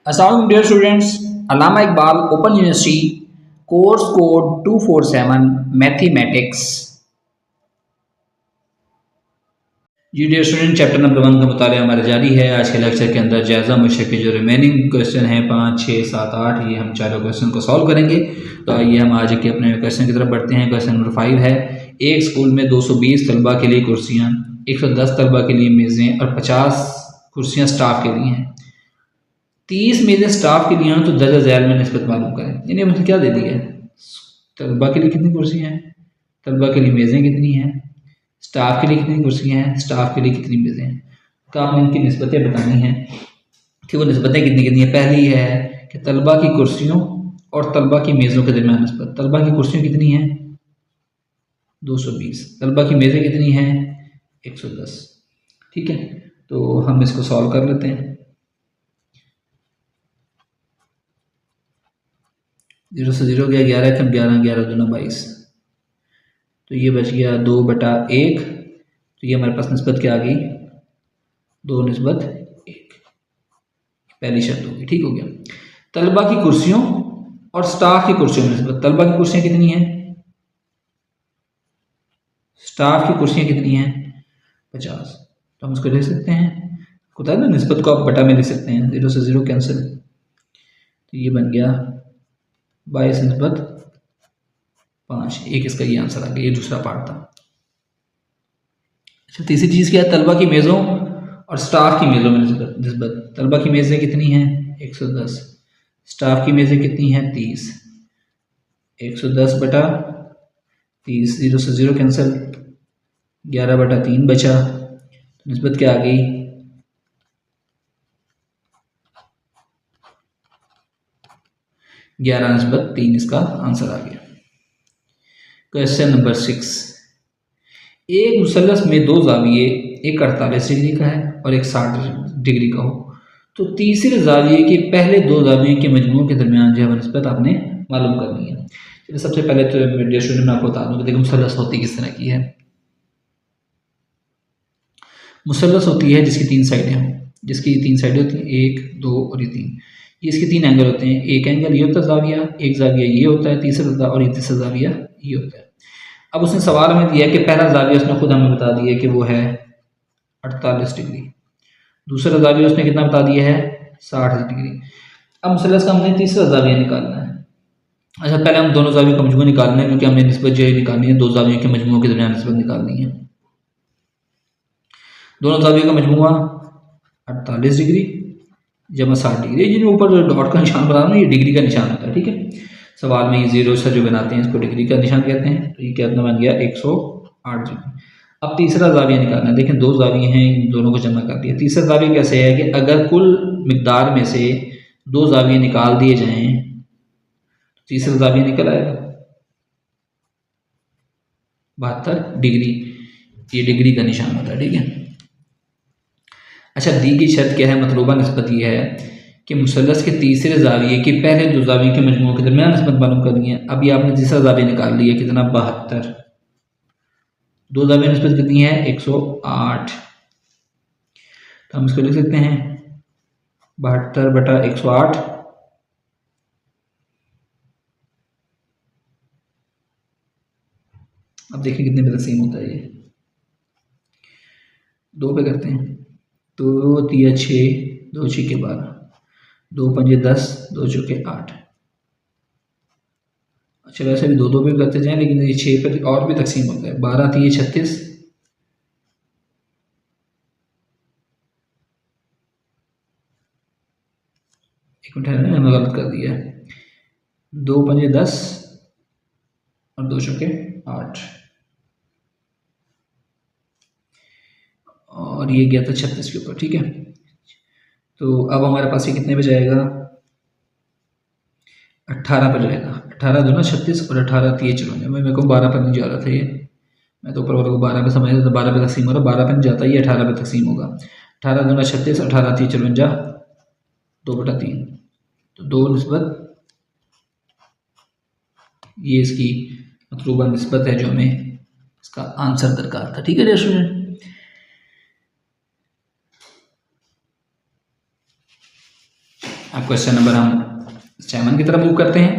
Assalamualaikum dear students, Allama Iqbal Open University course code 247 mathematics. जी dear student, chapter number 1 का मुताला हमारा जारी है। आज के लेक्चर के अंदर जायज़ा मुश्क के जो रिमेनिंग क्वेश्चन हैं 5, 6, 7, 8, ये हम चारों क्वेश्चन को सॉल्व करेंगे। तो आइए हम आज के अपने क्वेश्चन की तरफ बढ़ते हैं। क्वेश्चन नंबर 5 है, एक स्कूल में 220 तलबा के लिए कुर्सियाँ, 110 तलबा के लिए मेज़ें और 50 कुर्सियाँ स्टाफ के लिए हैं। 30 मेज़ें स्टाफ के लिए हों तो दर्जा ज़ैल में निस्बत मालूम करें। यानी मुझे क्या दे दिया है, तलबा के लिए कितनी कुर्सियाँ हैं, तलबा के लिए मेज़ें कितनी हैं, स्टाफ के लिए कितनी कुर्सियाँ हैं, स्टाफ के लिए कितनी मेज़ें हैं। तो आपने इनकी निस्बतें बतानी हैं कि वो निस्बतें कितनी कितनी हैं। पहली है कि तलबा की कुर्सियों और तलबा की मेज़ों के दरमियान निस्बत। तलबा की कुर्सियाँ कितनी हैं, 220। तलबा की मेज़ें कितनी हैं, 110। ठीक है, तो हम इसको सॉल्व कर लेते हैं। 0 से 0 गया, 11 कम 11, 11 दूना 22, तो ये बच गया 2/1। तो ये हमारे पास निस्बत क्या आ गई, 2:1। पहली शर्त होगी, ठीक हो गया। तलबा की कुर्सियों और स्टाफ की कुर्सियों में निस्बत। तलबा की कुर्सियाँ कितनी हैं, स्टाफ की कुर्सियाँ कितनी हैं, 50। तो हम इसको लिख सकते हैं, होता है ना, निस्बत को आप बटा में लिख सकते हैं। 0 से 0 कैंसिल, तो ये बन गया 22/5। एक इसका ये आंसर आ गया, ये दूसरा पार्ट था। अच्छा, तीसरी चीज़ क्या है, तलबा की मेज़ों और स्टाफ की मेज़ों में निस्बत। तलबा की मेज़ें कितनी हैं, 110। स्टाफ की मेज़ें कितनी हैं, 30। 110/30, 0 से 0 कैंसिल, 11/3 बचा। तो निस्बत क्या आ गई, 11:3 इसका आंसर आ गया। क्वेश्चन नंबर 6, एक मुसल्लस में दो जाविये, एक 48 डिग्री का है और एक 60 डिग्री का हो, तो तीसरे जाविये के पहले दो जावियों के मजमू के दरमियान जो है निस्बत आपने मालूम करनी है। चलिए सबसे पहले तो डियर स्टूडेंट मैं आपको बता दूँ कि देखो मुसल्लस होती किस तरह की है। मुसल्लस होती है जिसकी 3 साइडें हों, जिसकी 3 साइडें होती हैं, 1, 2 और ये 3। ये इसके 3 एंगल होते हैं। एक एंगल ये होता है जाविया, एक जाविया ये होता है तीसरा, और ये तीसरा जाविया ये होता है। अब उसने सवाल में दिया कि पहला जाविया उसने खुद हमें बता दिया कि वो है 48 डिग्री, दूसरा जाविया उसने कितना बता दिया है, 60 डिग्री। अब मुसल्लस का हमने तीसरा जाविया निकालना है। अच्छा, पहले हम दोनों जावियों का मजमू निकालना है, क्योंकि हमने निस्बत जो है निकालनी है, दो जावियों के मजमू के दरमियान निस्बत निकालनी है। दोनों जावियों का मजमूआ 48 डिग्री जमा 60 डिग्री। जिन ऊपर डॉट का निशान बना ना, ये डिग्री का निशान होता है। ठीक है, सवाल में ये 0 से जो बनाते हैं इसको डिग्री का निशान कहते हैं। तो ये कितना बन गया, 108 डिग्री। अब तीसरा जाविया निकालना है। देखें दो जाविये हैं, इन दोनों को जमा कर दिया। तीसरा जाविया कैसे है कि अगर कुल मिकदार में से दो जाविये निकाल दिए जाएं तो तीसरा जाविया निकल आएगा 72 डिग्री। ये डिग्री का निशान होता है। ठीक है, अच्छा, दी की शर्त क्या है, मतलूबा निस्बत ये है कि मुसल्लस के तीसरे जाविये के पहले दो जाविये के मजमू के दरमियान निस्बत मालूम करनी है। अब ये आपने तीसरा जाविया निकाल लिया, कितना, 72। दो जाविये निस्बत कितनी है, 108। तो हम इसको लिख सकते हैं 72/108। अब देखिए कितने पे तकसीम होता है, ये 2 पे करते हैं। 2 3 6, 2 6 12, 2 5 10, 2 चौके 8। अच्छा, वैसे भी 2 2 पे करते जाएं, लेकिन ये 6 पे और भी तकसीम होता है। 12 3 36, एक मिनट है, मैंने गलत कर दिया है। 2 5 10 और 2 चौके 8, और ये गया था 36 के ऊपर। ठीक है, तो अब हमारे पास ये कितने पे जाएगा, 18 पर जाएगा। 18 दूना 36 और 18 3 54। मैं मेरे को 12 पर नहीं जा रहा था ये, मैं तो ऊपर वाले को 12 पे समझ रहा था, 12 पे तकसीम हो रहा, 12 पे नहीं जाता, ये 18 पे तकसीम होगा। 18 दूना 36, 18 3 54, 2/3। तो 2 निस्बत, ये इसकी मतलूबा निस्बत है जो हमें इसका आंसर दरकार था। ठीक है डियर स्टूडेंट, अब क्वेश्चन नंबर हम 7 की तरफ मूव करते हैं।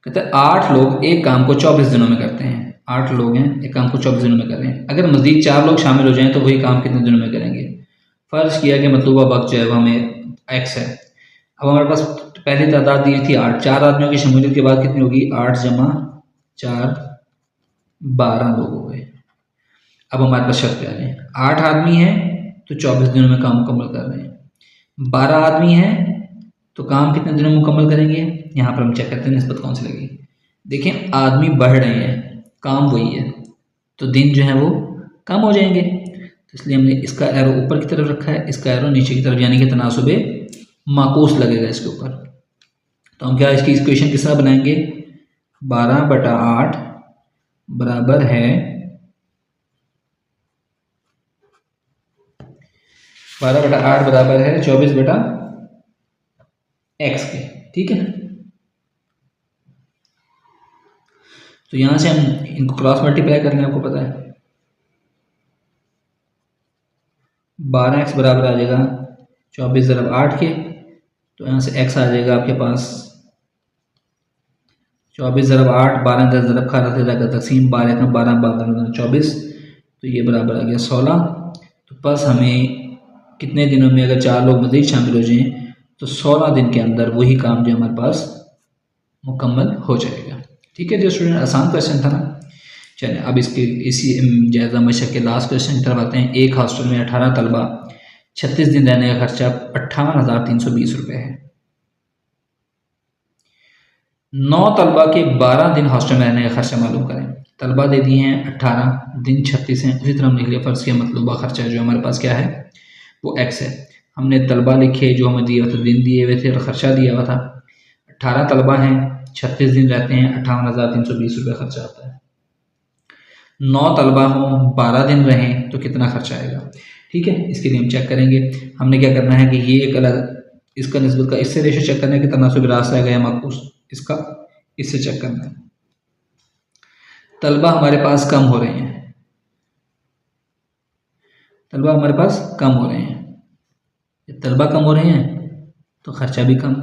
कहते हैं 8 लोग एक काम को 24 दिनों में करते हैं। 8 लोग हैं, एक काम को 24 दिनों में कर रहे हैं। अगर मजीद 4 लोग शामिल हो जाएं तो वही काम कितने दिनों में करेंगे। फर्ज किया कि मतलूबा वक्त जो है वो हमें x है। अब हमारे पास पहली तादाद दी थी 8, 4 आदमियों की शमूलियत के बाद कितनी होगी, 8 जमा 4 12 लोग हो गए। अब हमारे पास शर्त पे आ जाए, 8 आदमी हैं तो 24 दिनों में काम मुकम्मल कर रहे हैं, 12 आदमी हैं तो काम कितने दिनों में मुकम्मल करेंगे। यहाँ पर हम चेक करते हैं निस्बत कौन सी लगेगी। देखिए आदमी बढ़ रहे हैं, काम वही है, तो दिन जो है वो कम हो जाएंगे, तो इसलिए हमने इसका एरो ऊपर की तरफ रखा है, इसका एरो नीचे की तरफ, यानी कि तनासुबे माकूस लगेगा इसके ऊपर। तो हम क्या इसकी इक्वेशन किस तरह बनाएंगे, 12/8 बराबर है 12/8 बराबर है 24/x के, ठीक है। तो यहां से हम इनको क्रॉस मल्टीप्लाई कर लें, आपको पता है 12x बराबर आ जाएगा 24/8 के, तो यहाँ से x आ जाएगा आपके पास 24/8, 12 10 ज़रब खा रहा था तकसीम 12 का 12 12 24, तो ये बराबर आ गया 16। तो बस हमें कितने दिनों में, अगर 4 लोग मज़ीद शामिल हो जाएं तो 16 दिन के अंदर वही काम जो हमारे पास मुकम्मल हो जाएगा, ठीक है। जो स्टूडेंट आसान क्वेश्चन था ना। चलिए अब इसी जायज़ा मशक के लास्ट क्वेश्चन की तरफ आते हैं। एक हॉस्टल में 18 तलबा, 36 दिन रहने का खर्चा 58,320 रुपये है। 9 तलबा के 12 दिन हॉस्टल में रहने का खर्चा मालूम करें। तलबा दे दिए हैं 18, दिन 36 हैं, उसी तरह हम लिख लिया फ़र्ज़ किया मतलूबा खर्चा जो हमारे पास क्या है वो x है। हमने तलबा लिखे जो हमें दिए हुए थे, दिन दिए हुए थे और ख़र्चा दिया हुआ था। 18 तलबा हैं, 36 दिन रहते हैं, 58,320 रुपये खर्चा आता है। 9 तलबा हों, 12 दिन रहें तो कितना खर्चा आएगा, ठीक है। इसके लिए हम चेक करेंगे, हमने क्या करना है कि ये एक अलग इसका निस्बत का इससे रेशो चेक करना है कि तनासुब रास्त आएगा या माकूस, इसका इससे चेक करना है। तलबा हमारे पास कम हो रहे हैं, तलबा हमारे पास कम हो रहे हैं, तलबा कम हो रहे हैं तो खर्चा भी कम,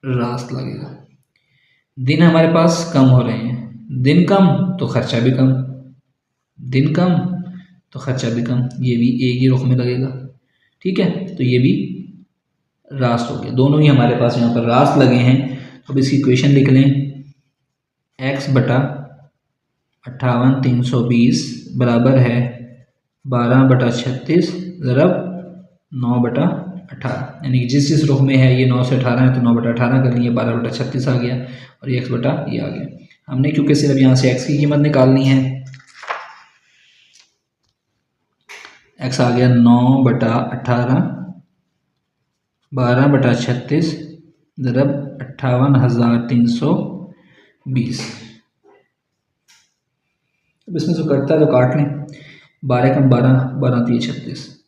रास्त लगेगा। दिन हमारे पास कम हो रहे हैं, दिन कम तो खर्चा भी कम, दिन कम तो खर्चा भी कम, ये भी एक ही रुख में लगेगा, ठीक है। तो ये भी रास्त हो गया, दोनों ही हमारे पास यहाँ पर रास्त लगे हैं। तो अब इसकी इक्वेशन लिख लें, x/58,320 बराबर है 12/36 ज़रब 9/18, यानी कि जिस रुख में है ये 9 से 18 है तो 9/18 कर लिए, 12/36 आ गया और ये x बटा ये आ गया। हमने क्योंकि सिर्फ यहाँ से x की कीमत निकालनी है, x आ गया 9/18 12/36 ज़रब 58,320। अब इसमें जो कटता है तो काट लें, 12 कम 12, 12 3 36,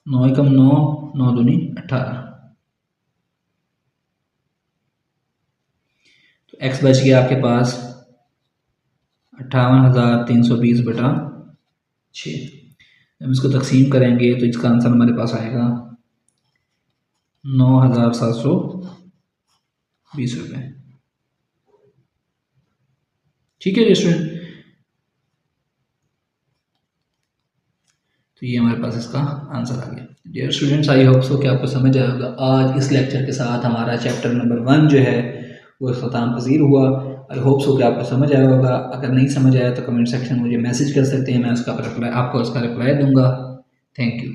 9 कम 9, 9 दूनी 18, तो x बच गया आपके पास 58,320/6। हम इसको तकसीम करेंगे तो इसका आंसर हमारे पास आएगा 9,720 रुपये, ठीक है स्टूडेंट। तो ये हमारे पास इसका आंसर आ गया। Dear students, I hope so कि आपको समझ आया होगा। आज इस लेक्चर के साथ हमारा चैप्टर नंबर 1 जो है वो ख़त्म पजीर हुआ। आई होप सो कि आपको समझ आया होगा। अगर नहीं समझ आया तो कमेंट सेक्शन में मुझे मैसेज कर सकते हैं, मैं उसका रिप्लाई आपको उसका रिप्लाई दूंगा। Thank you.